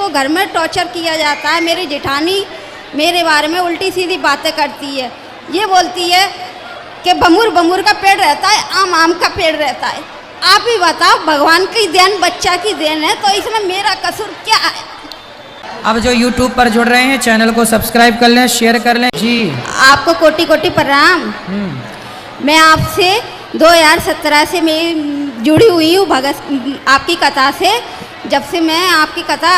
घर में टॉर्चर किया जाता है। मेरी जेठानी मेरे बारे में उल्टी सीधी बातें करती है। ये बोलती है कि बमुर बमुर का पेड़ रहता है, आम आम का पेड़ रहता है। आप ही बताओ, भगवान की देन, बच्चा की देन है, तो इसमें मेरा कसूर क्या है? अब जो YouTube पर जुड़ रहे हैं चैनल को सब्सक्राइब कर लें, शेयर कर लें जी। आपको कोटि कोटि प्रणाम। मैं आपसे 2017 से मैं जुड़ी हुई हूँ भगत आपकी कथा से। जब से मैं आपकी कथा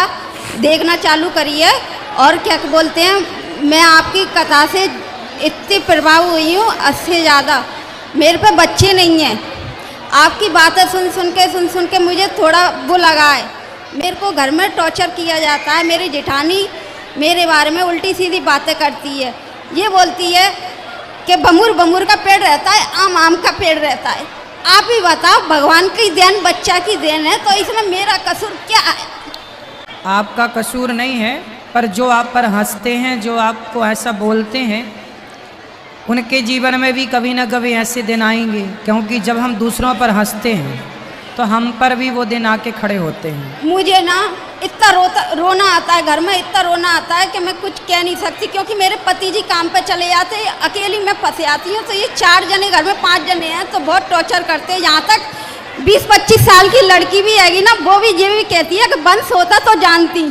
देखना चालू करी है, और क्या बोलते हैं, मैं आपकी कथा से इतनी प्रभाव हुई हूँ, 80 से ज़्यादा। मेरे पे बच्चे नहीं हैं। आपकी बातें सुन सुन के मुझे थोड़ा वो लगा है। मेरे को घर में टॉर्चर किया जाता है। मेरी जेठानी मेरे बारे में उल्टी सीधी बातें करती है। ये बोलती है कि बमुर बमुर का पेड़ रहता है, आम आम का पेड़ रहता है। आप ही बताओ, भगवान की देन, बच्चा की देन है, तो इसमें मेरा कसूर क्या है? आपका कसूर नहीं है, पर जो आप पर हंसते हैं, जो आपको ऐसा बोलते हैं, उनके जीवन में भी कभी ना कभी ऐसे दिन आएंगे। क्योंकि जब हम दूसरों पर हंसते हैं तो हम पर भी वो दिन आके खड़े होते हैं। मुझे ना इतना रोना आता है, घर में इतना रोना आता है कि मैं कुछ कह नहीं सकती। क्योंकि मेरे पति जी काम पे चले जाते हैं, अकेली मैं फंसे आती हूँ। तो ये 4 जने घर में, 5 जने हैं, तो बहुत टॉर्चर करते हैं। यहाँ तक 20-25 साल की लड़की भी आएगी ना, वो भी ये भी कहती है कि वंश होता तो जानती।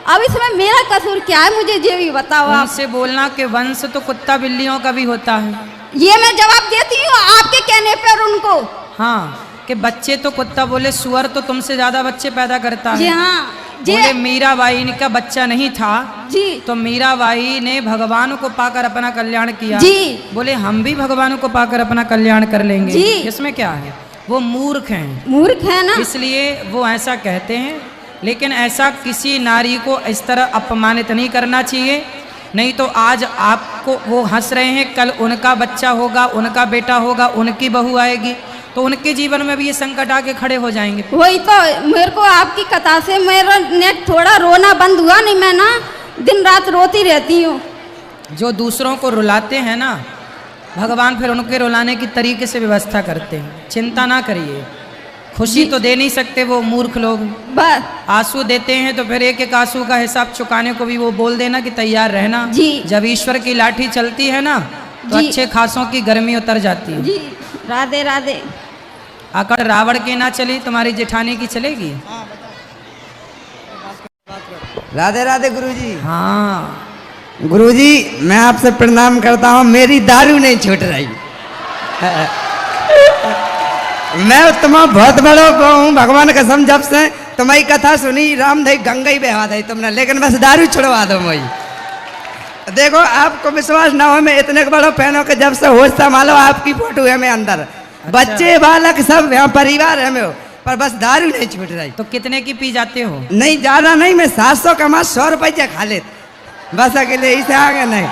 अब इसमें मेरा कसूर क्या है, मुझे ये भी बताओ आप। उनसे बोलना कि वंश तो कुत्ता बिल्लियों का भी होता है। ये मैं जवाब देती हूँ आपके कहने पर उनको। हाँ, कि बच्चे तो कुत्ता बोले, सुअर तो तुमसे ज्यादा बच्चे पैदा करता है। जी हाँ, बोले मीराबाई का बच्चा नहीं था जी, तो मीराबाई ने भगवान को पाकर अपना कल्याण किया जी। बोले हम भी भगवान को पाकर अपना कल्याण कर लेंगे जी। इसमें क्या है? वो मूर्ख हैं, मूर्ख है ना, इसलिए वो ऐसा कहते हैं। लेकिन ऐसा किसी नारी को इस तरह अपमानित नहीं करना चाहिए। नहीं तो आज आपको वो हंस रहे हैं, कल उनका बच्चा होगा, उनका बेटा होगा, उनकी बहू आएगी, तो उनके जीवन में भी ये संकट आके खड़े हो जाएंगे। वही तो मेरे को आपकी कथा से मेरा नेट थोड़ा रोना बंद हुआ। नहीं मैं ना दिन रात रोती रहती हूँ। जो दूसरों को रुलाते हैं ना, भगवान फिर उनके रुलाने की तरीके से व्यवस्था करते हैं। चिंता ना करिए, खुशी तो दे नहीं सकते वो मूर्ख लोग। बस आंसू देते हैं तो फिर एक एक आंसू का हिसाब चुकाने को भी वो बोल देना कि तैयार रहना। जी। जब ईश्वर की लाठी चलती है ना तो जी। अच्छे खासों की गर्मी उतर जाती है। जी, राधे राधे। अगर रावण की ना चली, तुम्हारी जेठानी की चलेगी? राधे राधे गुरुजी। हाँ गुरुजी, मैं आपसे प्रणाम करता हूँ। मेरी दारू नहीं छूट रही। मैं तुम्हारा बहुत बड़ा हूँ, भगवान कसम। जब से तुम्हारी कथा सुनी, राम दई गंगा ही बहा दी तुमने, लेकिन बस दारू छुड़वा दो मुझे। देखो, आपको विश्वास ना हो, मैं इतने बड़ा फैन हूँ कि जब से होश संभालो आपकी फोटो है मैं अंदर। अच्छा। बच्चे बालक सब यहाँ परिवार है में, पर बस दारू नहीं छूट रही। तो कितने की पी जाते हो? नहीं, ज्यादा नहीं, मैं 700 कमा 100 रुपया खा ले, बस अकेले इसे आगे नहीं।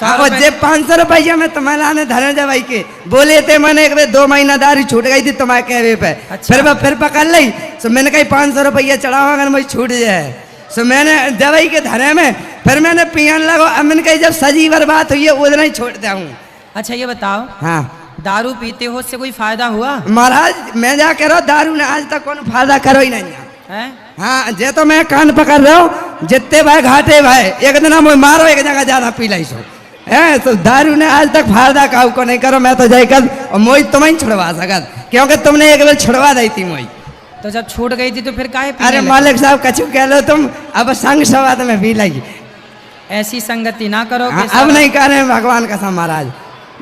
और जे 500 रुपया में तुम्हारे धनंजय भाई के बोले थे, मैंने एक 2 महीना दारू छूट गई थी तुम्हारे कहवे पे। अच्छा। फिर पकड़ ली, तो मैंने कही 500 रुपया चढ़ाओ अगर मुझे छूट जाए। तो मैंने दवाई के धरे में फिर मैंने पियन लगो। अब मैंने कही जब सजी बात हुई है उधर ही छोड़ दे हूँ। अच्छा ये बताओ, हाँ, दारू पीते हो उससे कोई फायदा हुआ? महाराज मैं जा करो, दारू ने आज तक कोई फायदा करो ही नहीं है। हाँ, जे तो मैं कान पकड़ रहा हूँ, जितने भाई घाटे भाई, एक दिन मुझे मारो, एक जगह ज्यादा पी लाई सो है। तो दारू ने आज तक फायदा काऊ को नहीं करो। मैं तो जाकर और मोई तुम्हें छुड़वा सकत, क्योंकि तुमने एक बार छुड़वा दी थी मोई। तो जब छूट गई थी तो फिर काहे पीने अरे लगे? मालिक साहब कछु कह लो तुम, अब संग सवाद में पी लगी। ऐसी संगति ना करो। हाँ, अब नहीं कर रहे भगवान का कसम महाराज।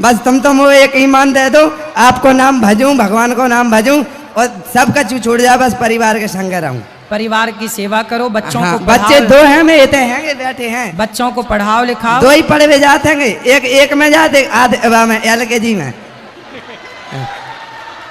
बस तुम तो मुझे एक ईमान दे दो, आपको नाम भजूं, भगवान को नाम भजूं, और सब कछु छूट जाए, बस परिवार के संग रहूं। परिवार की सेवा करो, बच्चों हाँ, को बच्चे 2 हैं, मैं इतने हैं बैठे हैं। बच्चों को पढ़ाओ लिखाओ। 2 ही पढ़े हुए जाते हैं, एक में जाते, आधे में LKG में।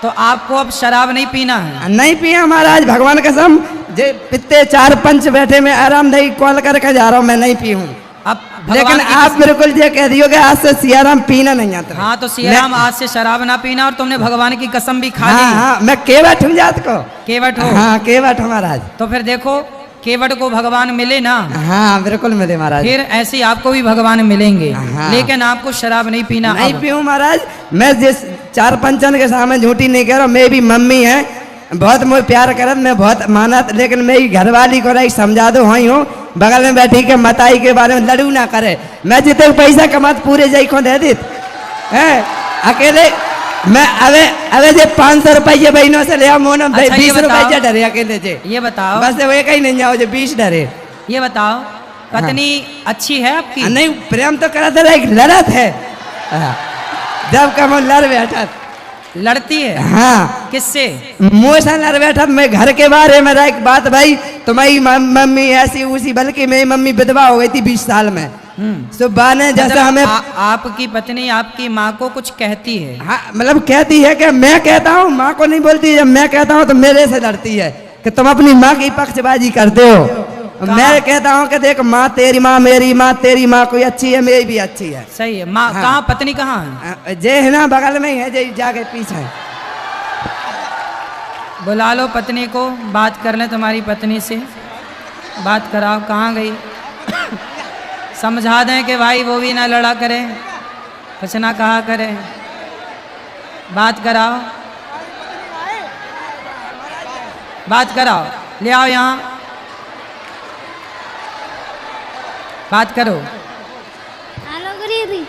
तो आपको अब शराब नहीं पीना है? नहीं पिया महाराज, भगवान कसम। जे पित्ते 4 पंच बैठे में आराम दही कॉल करके जा रहा हूँ, मैं नहीं पी हूँ। अब लेकिन आप बिल्कुल ये कह दियोगे आज से सियाराम पीना नहीं आता। हाँ, तो सियाराम आज से शराब ना पीना, और तुमने भगवान की कसम भी खा ली। हाँ, हाँ, मैं केवट हूँ जात को। केवट हो? हाँ, केवट महाराज। तो फिर देखो, केवट को भगवान मिले ना। हाँ, बिल्कुल मिले महाराज। फिर ऐसे ही आपको भी भगवान मिलेंगे। हाँ। लेकिन आपको शराब नहीं पीना। नहीं पीऊँ महाराज। मैं जिस 4 पंचन के सामने झूठी नहीं कह रहा हूँ, मैं भी मम्मी है बहुत मुझे प्यार करत, मैं बहुत मानत, लेकिन मेरी घरवाली को रही समझा दो हाँ हूँ बगल में बैठी के मताई के बारे में लड़ू ना करे। मैं जितने पैसा कमात पूरे जाई को दे दी है अकेले। मैं अबे जे 500 रुपये बहनों से ले आओ मोन 20 रुपये डरे अकेले जे। ये बताओ, बस वो कहीं नहीं जाओ जो 20 डरे। ये बताओ पत्नी अच्छी है आपकी? नहीं प्रेम तो करा था, एक लड़त है जब कम लड़ बैठा। लड़ती है? हाँ। किससे? मुँह से लड़ बैठा। मैं घर के बारे में एक बात भाई, तुम्हारी मम्मी ऐसी उसी, बल्कि मेरी मम्मी विधवा हो गई थी 20 साल में। सुबह ने जैसा हमें आपकी पत्नी आपकी माँ को कुछ कहती है? हाँ मतलब कहती है कि मैं कहता हूँ, माँ को नहीं बोलती। जब मैं कहता हूँ तो मेरे से लड़ती है कि तुम अपनी माँ की पक्षबाजी करते हो। मैं कहता हूँ कि देख माँ तेरी माँ मेरी माँ, तेरी माँ कोई अच्छी है मेरी भी अच्छी है। सही है। माँ हाँ। कहाँ, पत्नी कहाँ है? जे है ना बगल में ही है, जे जाके पीछे। बुला लो पत्नी को, बात कर ले तुम्हारी पत्नी से, बात कराओ। कहाँ गई? समझा दें कि भाई वो भी ना लड़ा करे, कुछ ना कहा करे। बात कराओ, बात कराओ, ले आओ यहाँ, बात करो। हेलो गुरुजी,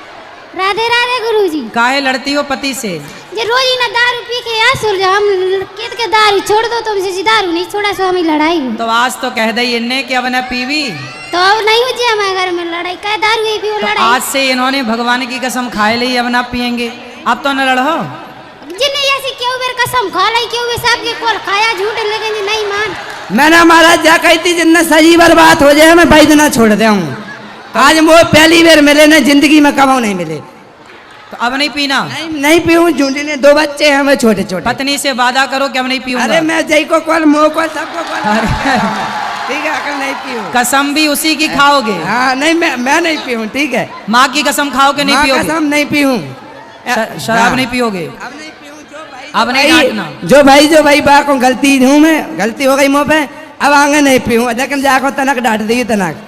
राधे राधे गुरुजी। काहे लड़ती हो पति से? ये रोज ही ना दारू पी के यार सुर जा, हम कहते के दारू छोड़ दो, तुमसे जी दारू नहीं छोड़ा सो हमें लड़ाई हुई। तो आज तो कह दे इन्ने कि अब न पीवी, तो अब नहीं हो जी हमारे घर में लड़ाई, क्या दारू ही पी तो लड़ाई। आज से इन्होंने भगवान की कसम खाए ली अब ना पियेंगे। अब तो न लड़ो। जिन्हें ऐसी क्यों बेर कसम खा लाई, क्यों वे सबके कोल खाया झूठ, लेकिन जी नहीं मान। मैंने महाराज जा कही थी जिन्ना सही बर्बाद हो जाए मैं भाई देना छोड़ दे हूँ। आज वो पहली बार मिले ना जिंदगी में कमाओ नहीं मिले। तो अब नहीं पीना? नहीं पीऊँ, झूठी ने 2 बच्चे हैं हमें छोटे छोटे। पत्नी से वादा करो कि अब नहीं पीऊंगा। अरे मैं जय को कॉल मोह को सबको कॉल, ठीक है अकल नहीं पीऊँ। कसम भी उसी की खाओगे? हाँ नहीं मैं नहीं पीऊँ, ठीक है। माँ की कसम खाओ कि नहीं पियोगे? कसम नहीं पीऊँ, शराब नहीं पियोगे? अब नहीं पीऊँ। अब नहीं डांटना। जो भाई बा को गलती हूँ मैं, गलती हो गई मुँह पे, अब आगे नहीं पीऊँ। लेकिन जाको तनक डांट दी तनक।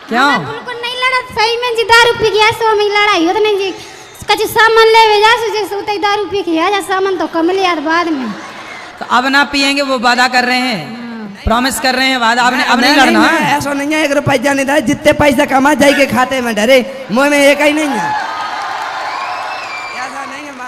क्यों? बिल्कुल नहीं लड़ा, सही में जी दारू पी गया सो हमें लड़ाई हो तो नहीं जी कछु सामान ले वे जा से सोते दारू पी के आ जा, सामान तो कम ले यार बाद में। तो अब ना पियेंगे वो वादा कर रहे हैं, प्रॉमिस कर रहे हैं वादा। अब नहीं लड़ना है? ऐसा नहीं है 1 रुपया नहीं था, जितने पैसा कमा जाए के खाते में डरे, मुँह में एक ही नहीं है।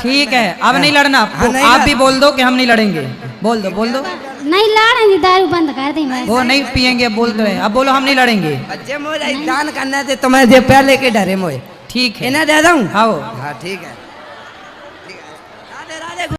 ठीक है अब नहीं लड़ना। आप भी बोल दो कि हम नहीं लड़ेंगे। बोल दो बोल दो। नहीं लड़ेंगे, दारू बंद कर दी मैं। वो नहीं पियेंगे बोल दो। अब बोलो हम नहीं लड़ेंगे। बच्चे मोए दान करना थे तुम्हें, पहले के डरे मोए। ठीक है इन्हें दे दूं? आओ। हाँ ठीक है।